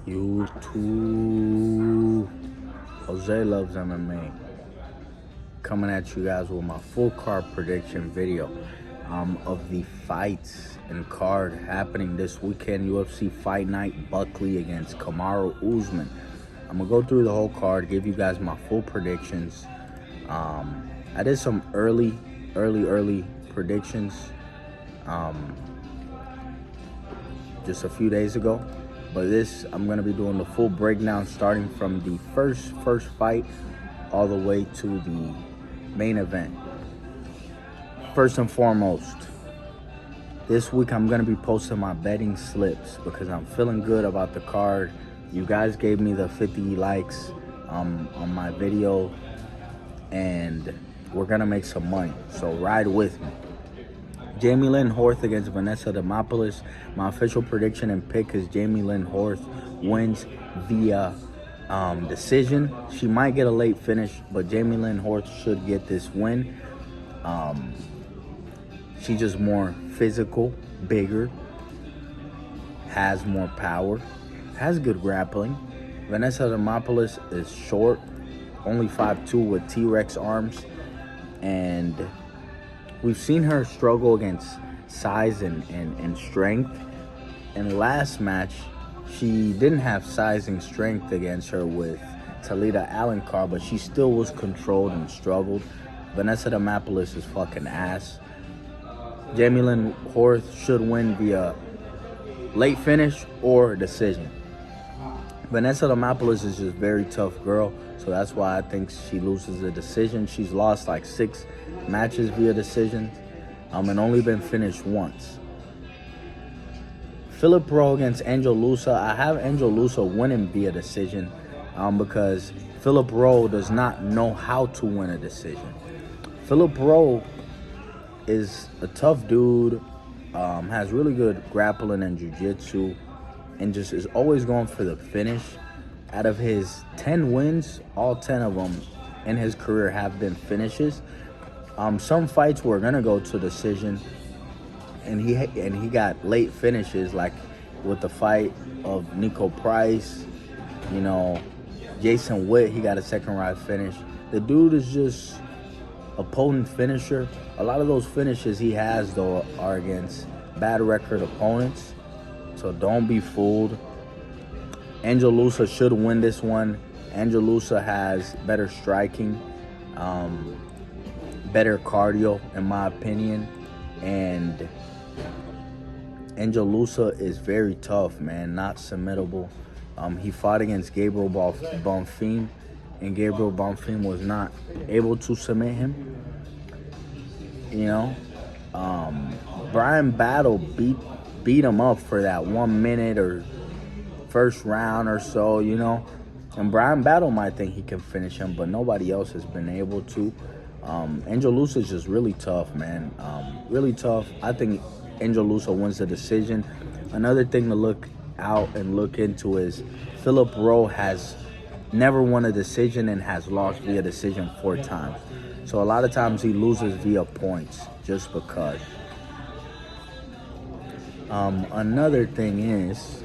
YouTube. Jose Loves MMA. Coming at you guys with my full card prediction video of the fights and card happening this weekend. UFC Fight Night, Buckley against Kamaru Usman. I'm going to go through the whole card, give you guys my full predictions. I did some early predictions just a few days ago. But this, I'm going to be doing the full breakdown starting from the first fight all the way to the main event. First and foremost, this week I'm going to be posting my betting slips because I'm feeling good about the card. You guys gave me the 50 likes on my video, and we're going to make some money. So ride with me. Jamie Lynn Horth against Vanessa Demopoulos. My official prediction and pick is Jamie Lynn Horth wins via decision. She might get a late finish, but Jamie Lynn Horth should get this win. She's just more physical, bigger, has more power, has good grappling. Vanessa Demopoulos is short, only 5'2" with T-Rex arms, and we've seen her struggle against size and strength. In the last match, she didn't have size and strength against her with Talita Alencar, but she still was controlled and struggled. Vanessa Demopoulos is fucking ass. Jamie Lynn Horth should win via late finish or decision. Vanessa Demopoulos is just a very tough girl, so that's why I think she loses the decision. She's lost like 6 matches via decision and only been finished once. Philip Rowe against Angel Lusa. I have Angel Lusa winning via decision because Philip Rowe does not know how to win a decision. Philip Rowe is a tough dude, has really good grappling and jiu-jitsu, and just is always going for the finish. Out of his 10 wins, all 10 of them in his career have been finishes. Some fights were gonna go to decision, and he got late finishes, like with the fight of Nico Price, Jason Witt. He got a second round finish. The dude is just a potent finisher. A lot of those finishes he has though are against bad record opponents, so don't be fooled. Angel Lusa should win this one. Angel Lusa has better striking, better cardio in my opinion, and Angel Lusa is very tough, man, not submittable. He fought against Gabriel Bonfim, and Gabriel Bonfim was not able to submit him. Brian Battle beat him up for that 1 minute or first round or so, and Brian Battle might think he can finish him, but nobody else has been able to. Angel Lusa is just really tough, man. Really tough. I think Angel Lusa wins the decision. Another thing to look out and look into is Philip Rowe has never won a decision and has lost via decision 4 times. So a lot of times he loses via points just because. Another thing is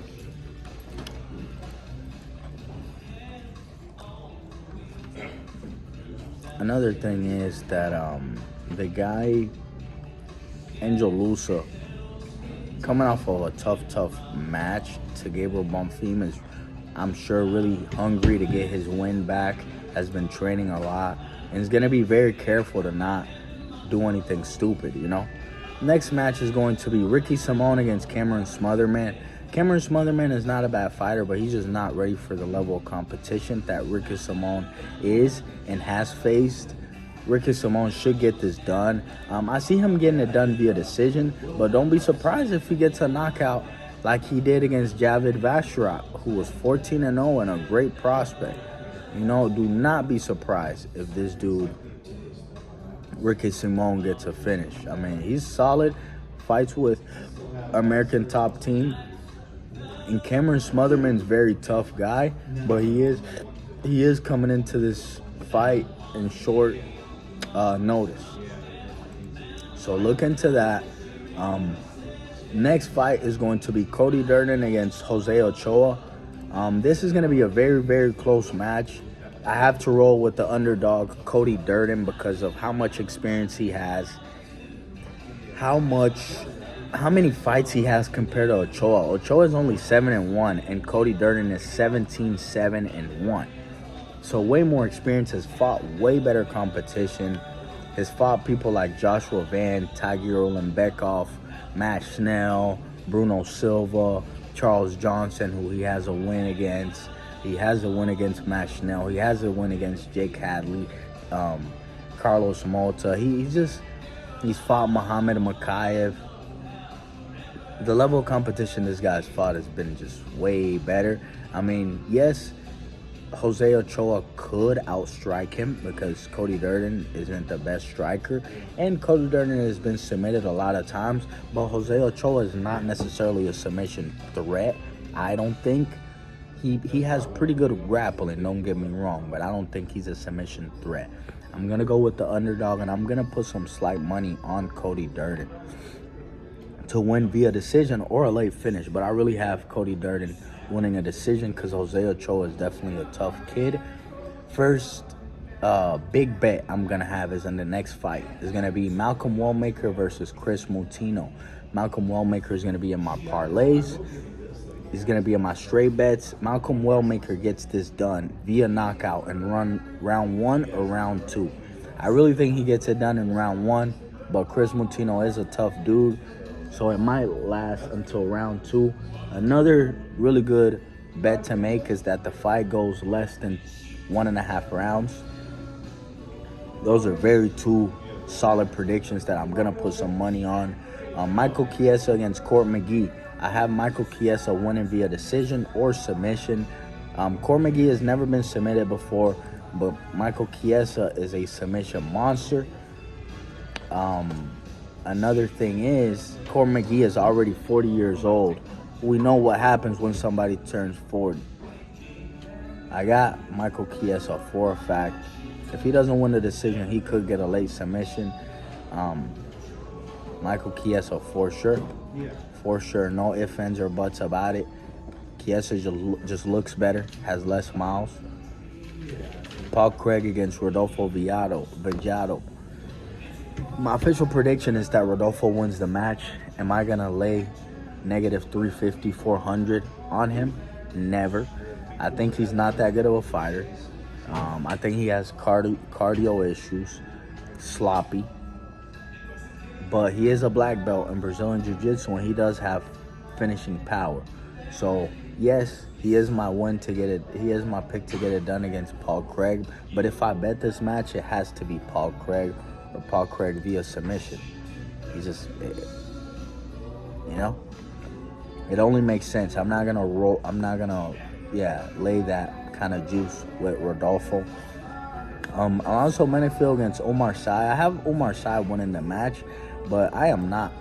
that the guy Angel Lusa, coming off of a tough match to Gabriel Bonfim, is, I'm sure, really hungry to get his win back, has been training a lot, and is going to be very careful to not do anything stupid, Next match is going to be Ricky Simón against Cameron Smotherman. Cameron Smotherman is not a bad fighter, but he's just not ready for the level of competition that Ricky Simón is and has faced. Ricky Simón should get this done. I see him getting it done via decision, but don't be surprised if he gets a knockout like he did against Javid Vachirat, who was 14-0 and a great prospect. Do not be surprised if this dude, Ricky Simón, gets a finish. I mean, he's solid, fights with American top team, and Cameron Smotherman's very tough guy, but he is coming into this fight in short notice. So look into that. Next fight is going to be Cody Durden against Jose Ochoa. This is going to be a very, very close match. I have to roll with the underdog, Cody Durden, because of how much experience he has, how many fights he has compared to Ochoa. Ochoa is only 7-1, and Cody Durden is 17-7-1. So way more experience, has fought way better competition, has fought people like Joshua Van, Tiger Ulanbekov, Matt Schnell, Bruno Silva, Charles Johnson, who he has a win against. He has a win against Matt Schnell. He has a win against Jake Hadley, Carlos Malta. He's fought Muhammad Makayev. The level of competition this guy's fought has been just way better. I mean, yes, Jose Ochoa could outstrike him because Cody Durden isn't the best striker, and Cody Durden has been submitted a lot of times, but Jose Ochoa is not necessarily a submission threat. I don't think. He has pretty good grappling, don't get me wrong, but I don't think he's a submission threat. I'm going to go with the underdog, and I'm going to put some slight money on Cody Durden to win via decision or a late finish, but I really have Cody Durden winning a decision because Jose Ochoa is definitely a tough kid. First big bet I'm going to have is in the next fight. It's going to be Malcolm Wellmaker versus Chris Mutino. Malcolm Wellmaker is going to be in my parlays. He's going to be in my straight bets. Malcolm Wellmaker gets this done via knockout in round 1 or round 2. I really think he gets it done in round 1, but Chris Mutino is a tough dude, so it might last until round 2. Another really good bet to make is that the fight goes less than 1.5 rounds. Those are very two solid predictions that I'm going to put some money on. Michael Chiesa against Court McGee. I have Michael Chiesa winning via decision or submission. Court McGee has never been submitted before, but Michael Chiesa is a submission monster. Another thing is, Court McGee is already 40 years old. We know what happens when somebody turns 40. I got Michael Chiesa for a fact. If he doesn't win the decision, he could get a late submission. Michael Chiesa for sure. For sure. No ifs, ands, or buts about it. Chiesa just looks better, has less miles. Paul Craig against Rodolfo Villado. My official prediction is that Rodolfo wins the match. Am I going to lay negative 350, 400 on him? Never. I think he's not that good of a fighter. I think he has cardio issues, sloppy. But he is a black belt in Brazilian Jiu-Jitsu, and he does have finishing power. So, yes, he is my pick to get it done against Paul Craig. But if I bet this match, it has to be Paul Craig or Paul Craig via submission. He just, it only makes sense. I'm not gonna lay that kind of juice with Rodolfo. Alonso Menifil against Omar Sy. I have Omar Sy winning the match, but I am not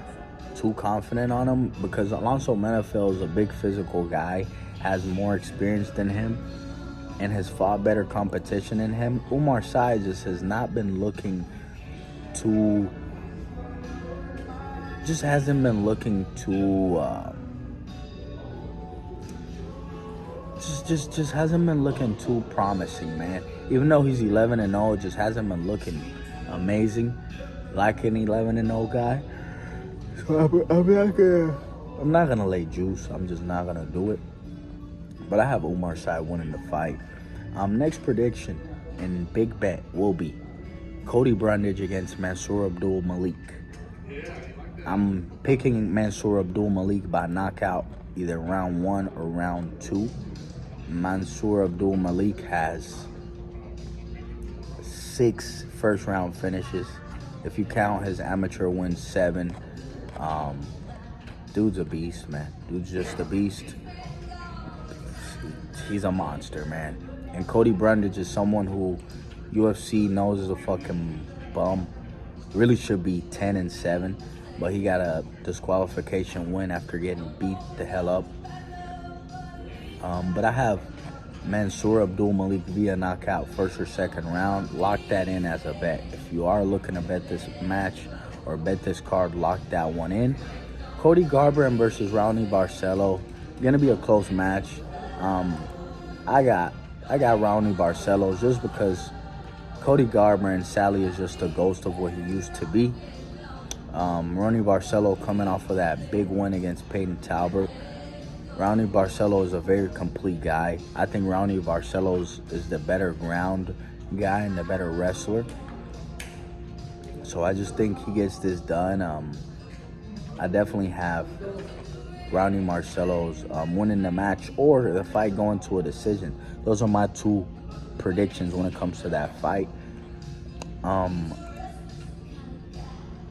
too confident on him because Alonso Menifil is a big physical guy, has more experience than him, and has fought better competition than him. Omar Sy just has not been looking too... just hasn't been looking too... Just hasn't been looking too promising, man. Even though he's 11-0, it just hasn't been looking amazing, like an 11-0 guy. So I'm not gonna lay juice. I'm just not gonna do it. But I have Omar Sy winning the fight. Next prediction and big bet will be Cody Brundage against Mansour Abdul Malik. I'm picking Mansour Abdul Malik by knockout, either round 1 or round 2. Mansour Abdul Malik has 6 first-round finishes. If you count his amateur wins, 7. Dude's a beast, man. Dude's just a beast. He's a monster, man. And Cody Brundage is someone who UFC knows is a fucking bum. Really should be 10-7, but he got a disqualification win after getting beat the hell up. But I have Mansour Abdul Malik via knockout, first or second round. Lock that in as a bet. If you are looking to bet this match or bet this card, lock that one in. Cody Garbrandt versus Raoni Barcelo. Gonna be a close match. Um, I got Raoni Barcelos just because Cody Garbrandt sadly is just a ghost of what he used to be. Ronnie Barcelo coming off of that big win against Peyton Talbot. Ronnie Barcelo is a very complete guy. I think Ronnie Barcelo is the better ground guy and the better wrestler. So I just think he gets this done. I definitely have Ronnie Barcelo's winning the match or the fight going to a decision. Those are my two predictions when it comes to that fight.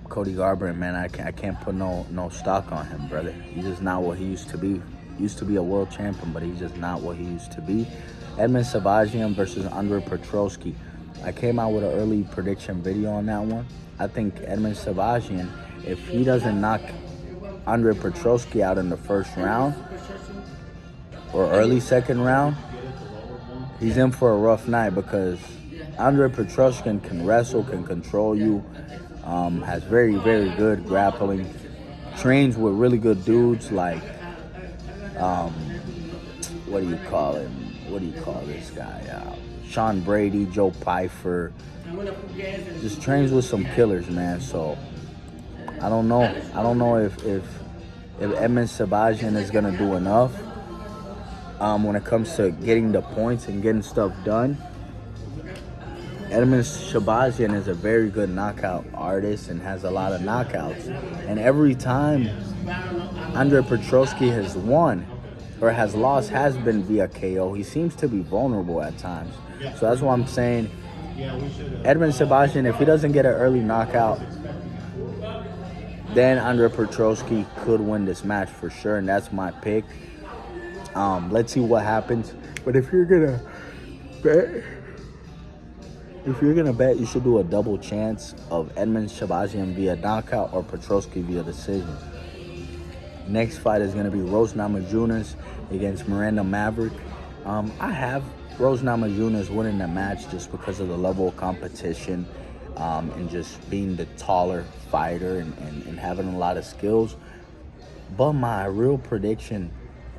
Cody Garbrandt, man, I can't put no stock on him, brother. He's just not what he used to be. He used to be a world champion, but he's just not what he used to be. Edmund Sabajian versus Andre Petrosky. I came out with an early prediction video on that one. I think Edmund Sabajian, if he doesn't knock Andre Petrosky out in the first round or early second round, he's in for a rough night because Andre Petrosky can wrestle, can control you, has very, very good grappling, trains with really good dudes like, what do you call him? What do you call this guy? Sean Brady, Joe Pfeiffer. Just trains with some killers, man. So I don't know. I don't know if Edmund Sabajian is gonna do enough when it comes to getting the points and getting stuff done. Edmund Sabajian is a very good knockout artist and has a lot of knockouts. And every time Andre Petrosky has won or has lost has been via KO. He seems to be vulnerable at times. So that's why I'm saying Edmund Sabajian, if he doesn't get an early knockout, then Andre Petrosky could win this match for sure, and that's my pick. Let's see what happens. But if you're gonna bet, you should do a double chance of Edmund Sabajian via knockout or Petrosky via decision. Next fight is gonna be Rose Namajunas against Miranda Maverick. I have Rose Namajunas winning the match just because of the level of competition and just being the taller fighter and having a lot of skills. But my real prediction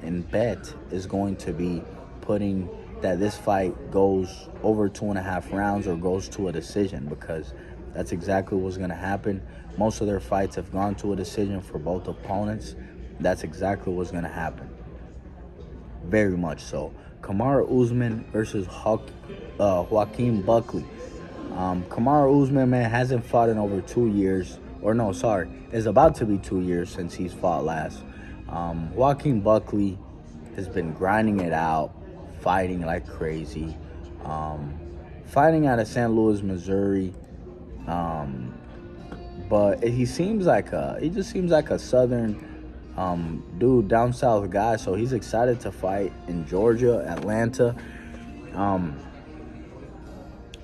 and bet is going to be putting that this fight goes over 2.5 rounds or goes to a decision, because that's exactly what's going to happen. Most of their fights have gone to a decision for both opponents. That's exactly what's going to happen. Very much so. Kamaru Usman versus Joaquin Buckley. Kamaru Usman, man, hasn't fought in over 2 years. Or no, sorry. It's about to be 2 years since he's fought last. Joaquin Buckley has been grinding it out, fighting like crazy. Fighting out of St. Louis, Missouri. But he just seems like a southern dude, down south guy, so he's excited to fight in Georgia, Atlanta.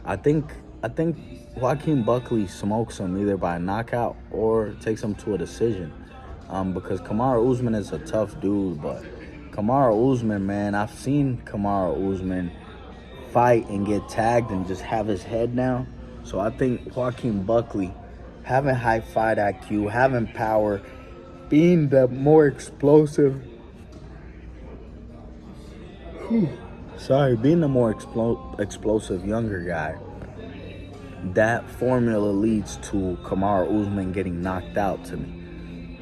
I think Joaquin Buckley smokes him either by knockout or takes him to a decision. Because Kamaru Usman is a tough dude, but Kamaru Usman, man, I've seen Kamaru Usman fight and get tagged and just have his head down. So I think Joaquin Buckley, having high fight IQ, having power, being the more explosive, being the more explosive younger guy, that formula leads to Kamaru Usman getting knocked out to me.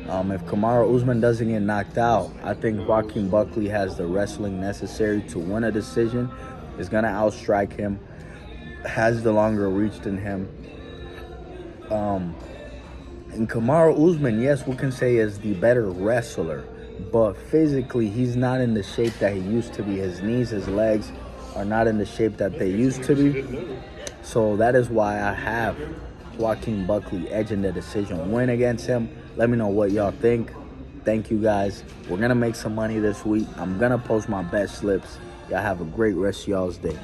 If Kamaru Usman doesn't get knocked out, I think Joaquin Buckley has the wrestling necessary to win a decision, is going to outstrike him, has the longer reach than him. And Kamaru Usman, yes, we can say is the better wrestler, but physically he's not in the shape that he used to be. His knees, his legs are not in the shape that they used to be. So that is why I have Joaquin Buckley edging the decision win against him. Let me know what y'all think. Thank you, guys. We're going to make some money this week. I'm going to post my bet slips. Y'all have a great rest of y'all's day.